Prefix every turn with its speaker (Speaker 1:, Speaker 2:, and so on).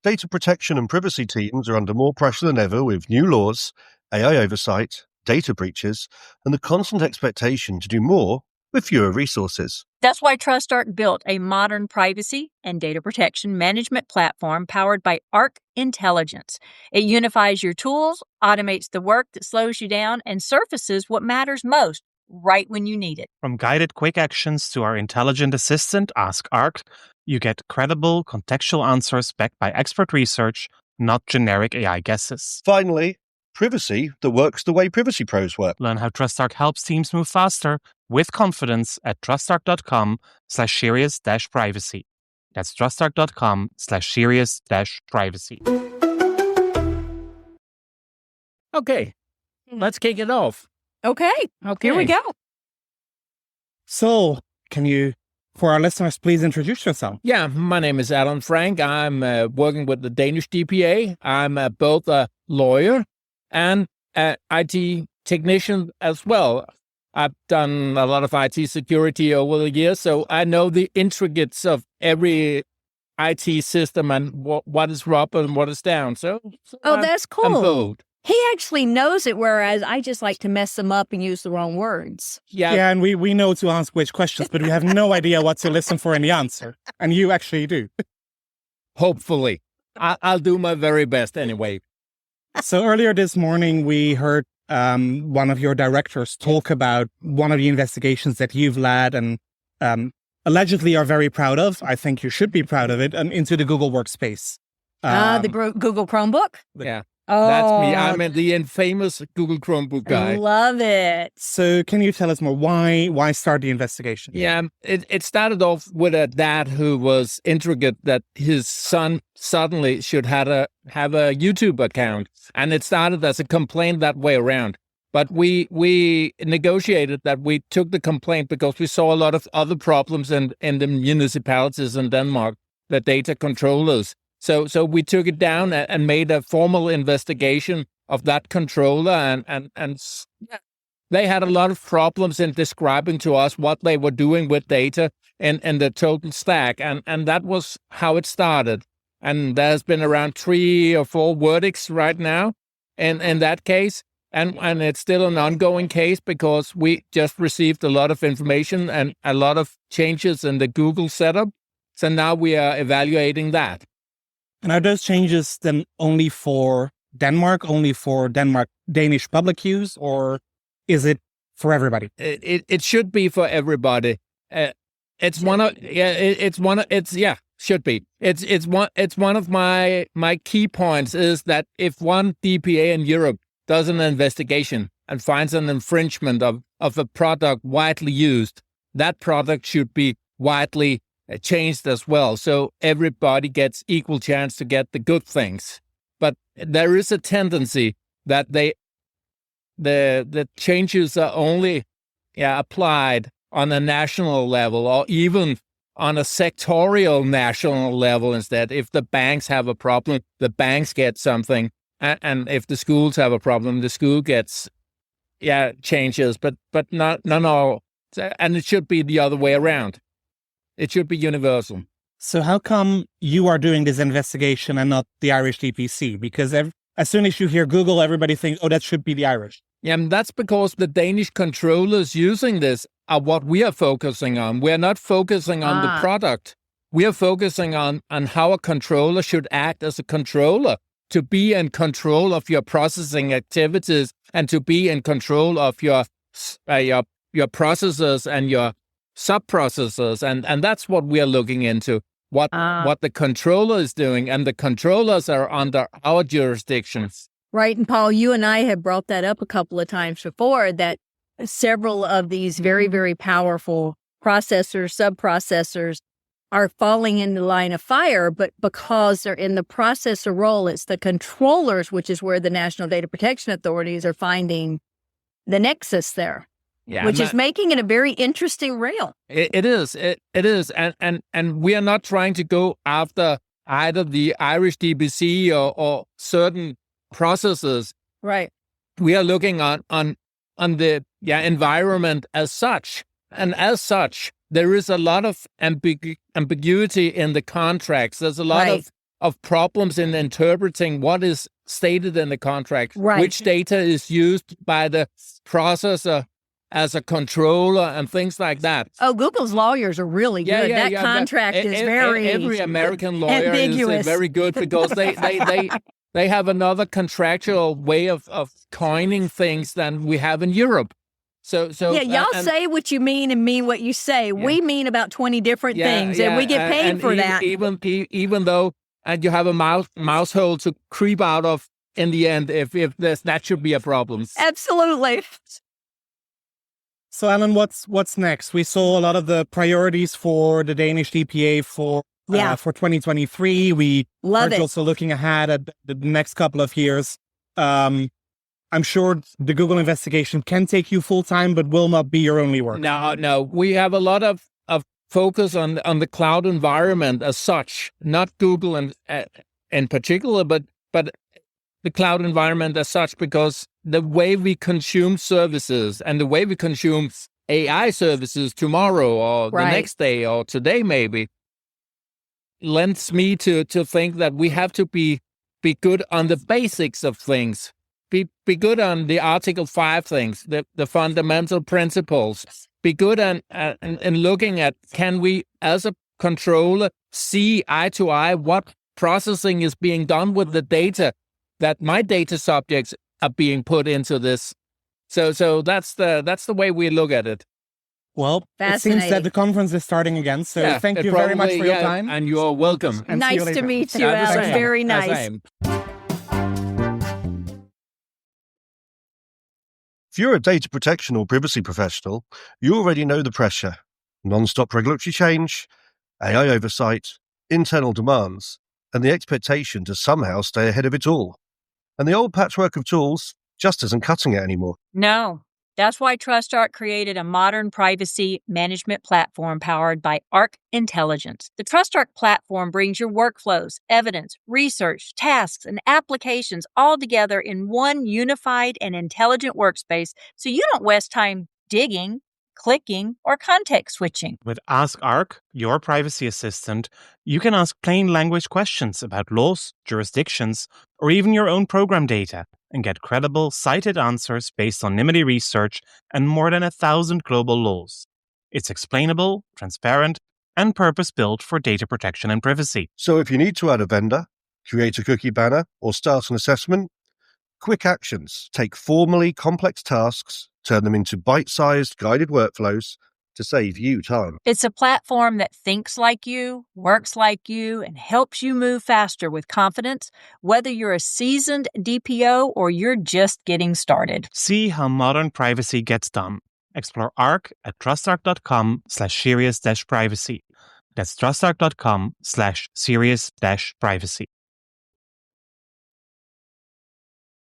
Speaker 1: data protection and privacy teams are under more pressure than ever with new laws, AI oversight, data breaches, and the constant expectation to do more with fewer resources.
Speaker 2: That's why TrustArc built a modern privacy and data protection management platform powered by Arc Intelligence. It unifies your tools, automates the work that slows you down, and surfaces what matters most right when you need it.
Speaker 3: From guided quick actions to our intelligent assistant, Ask Arc, you get credible, contextual answers backed by expert research, not generic AI guesses.
Speaker 1: Finally, privacy that works the way privacy pros work.
Speaker 3: Learn how TrustArc helps teams move faster with confidence at trustarc.com/serious-privacy. That's trustarc.com/serious-privacy.
Speaker 4: Okay, let's kick it off.
Speaker 5: Okay, here we go.
Speaker 6: So, can you, for our listeners, please introduce yourself?
Speaker 4: Yeah, my name is Allan Frank. I'm working with the Danish DPA. I'm both a lawyer and an IT technician as well. I've done a lot of IT security over the years, so I know the intricacies of every IT system and what is up and what is down. So
Speaker 5: That's cool.
Speaker 4: I'm bold.
Speaker 5: He actually knows it, whereas I just like to mess them up and use the wrong words.
Speaker 6: Yeah, and we know to ask which questions, but we have no idea what to listen for in the answer. And you actually do.
Speaker 4: Hopefully. I'll do my very best anyway.
Speaker 6: So earlier this morning, we heard one of your directors talk about one of the investigations that you've led and allegedly are very proud of. I think you should be proud of it, into the Google Workspace.
Speaker 5: The Google Chromebook?
Speaker 4: Yeah.
Speaker 5: Oh,
Speaker 4: That's me. I'm the infamous Google Chromebook guy.
Speaker 5: I love it.
Speaker 6: So can you tell us more? Why start the investigation?
Speaker 4: Yeah, it started off with a dad who was intrigued that his son suddenly should have a YouTube account. And it started as a complaint that way around. But we negotiated that we took the complaint because we saw a lot of other problems in the municipalities in Denmark, the data controllers. So we took it down and made a formal investigation of that controller, and they had a lot of problems in describing to us what they were doing with data and the total stack, and that was how it started. And there's been around 3 or 4 verdicts right now in that case, and it's still an ongoing case because we just received a lot of information and a lot of changes in the Google setup. So now we are evaluating that.
Speaker 6: And are those changes then only for Denmark, Danish public use, or is it for everybody?
Speaker 4: It should be for everybody. Should be. It's one of my key points is that if one DPA in Europe does an investigation and finds an infringement of a product widely used, that product should be widely changed as well, so everybody gets equal chance to get the good things. But there is a tendency that the changes are only applied on a national level or even on a sectorial national level instead. If the banks have a problem, the banks get something, and if the schools have a problem, the school gets changes, but not all. And it should be the other way around. It should be universal.
Speaker 6: So how come you are doing this investigation and not the Irish DPC? Because as soon as you hear Google, everybody thinks, that should be the Irish.
Speaker 4: Yeah, and that's because the Danish controllers using this are what we are focusing on. We're not focusing on the product. We are focusing on how a controller should act as a controller, to be in control of your processing activities and to be in control of your processors and your sub-processors, and that's what we are looking into, what the controller is doing, and the controllers are under our jurisdictions.
Speaker 5: Right, and Paul, you and I have brought that up a couple of times before, that several of these very, very powerful processors, sub-processors, are falling in the line of fire, but because they're in the processor role, it's the controllers, which is where the National Data Protection Authorities are finding the nexus there. Yeah, which is making it a very interesting rail.
Speaker 4: It is. It is. And we are not trying to go after either the Irish DPC or certain processes.
Speaker 5: Right.
Speaker 4: We are looking on the environment as such. And as such, there is a lot of ambiguity in the contracts. There's a lot of of problems in interpreting what is stated in the contract,
Speaker 5: Right.
Speaker 4: which data is used by the processor as a controller and things like that.
Speaker 5: Oh, Google's lawyers are really good. That
Speaker 4: but
Speaker 5: contract is very
Speaker 4: every American lawyer
Speaker 5: ambiguous.
Speaker 4: is very good because they have another contractual way of coining things than we have in Europe. So
Speaker 5: yeah, y'all say what you mean and mean what you say. We mean about 20 different things, and we get paid for that.
Speaker 4: Even though you have a mouse hole to creep out of in the end, if that should be a problem.
Speaker 5: Absolutely.
Speaker 6: So, Allan, what's next? We saw a lot of the priorities for the Danish DPA for 2023. We are also looking ahead at the next couple of years. I'm sure the Google investigation can take you full time, but will not be your only work.
Speaker 4: No. We have a lot of focus on the cloud environment as such, not Google in particular, but the cloud environment as such, because the way we consume services and the way we consume AI services tomorrow or the next day or today maybe lends me to think that we have to be good on the basics of things. Be good on the Article 5 things, the fundamental principles. Be good in looking at, can we, as a controller, see eye to eye what processing is being done with the data that my data subjects are being put into this. So that's the way we look at it.
Speaker 6: Well, it seems that the conference is starting again. So thank you very much for your time.
Speaker 4: And you're welcome.
Speaker 6: And
Speaker 5: nice to meet you, Allan. Very nice.
Speaker 1: If you're a data protection or privacy professional, you already know the pressure. Non-stop regulatory change, AI oversight, internal demands, and the expectation to somehow stay ahead of it all. And the old patchwork of tools just isn't cutting it anymore.
Speaker 2: No. That's why TrustArc created a modern privacy management platform powered by Arc Intelligence. The TrustArc platform brings your workflows, evidence, research, tasks, and applications all together in one unified and intelligent workspace so you don't waste time digging, clicking, or context switching.
Speaker 3: With Ask Arc, your privacy assistant, you can ask plain language questions about laws, jurisdictions, or even your own program data, and get credible, cited answers based on NIMBY research and more than 1,000 global laws. It's explainable, transparent, and purpose-built for data protection and privacy.
Speaker 1: So if you need to add a vendor, create a cookie banner, or start an assessment, quick actions take formally complex tasks, turn them into bite-sized guided workflows to save you time.
Speaker 2: It's a platform that thinks like you, works like you, and helps you move faster with confidence, whether you're a seasoned DPO or you're just getting started.
Speaker 3: See how modern privacy gets done. Explore Arc at trustarc.com/serious-privacy. That's trustarc.com/serious-privacy.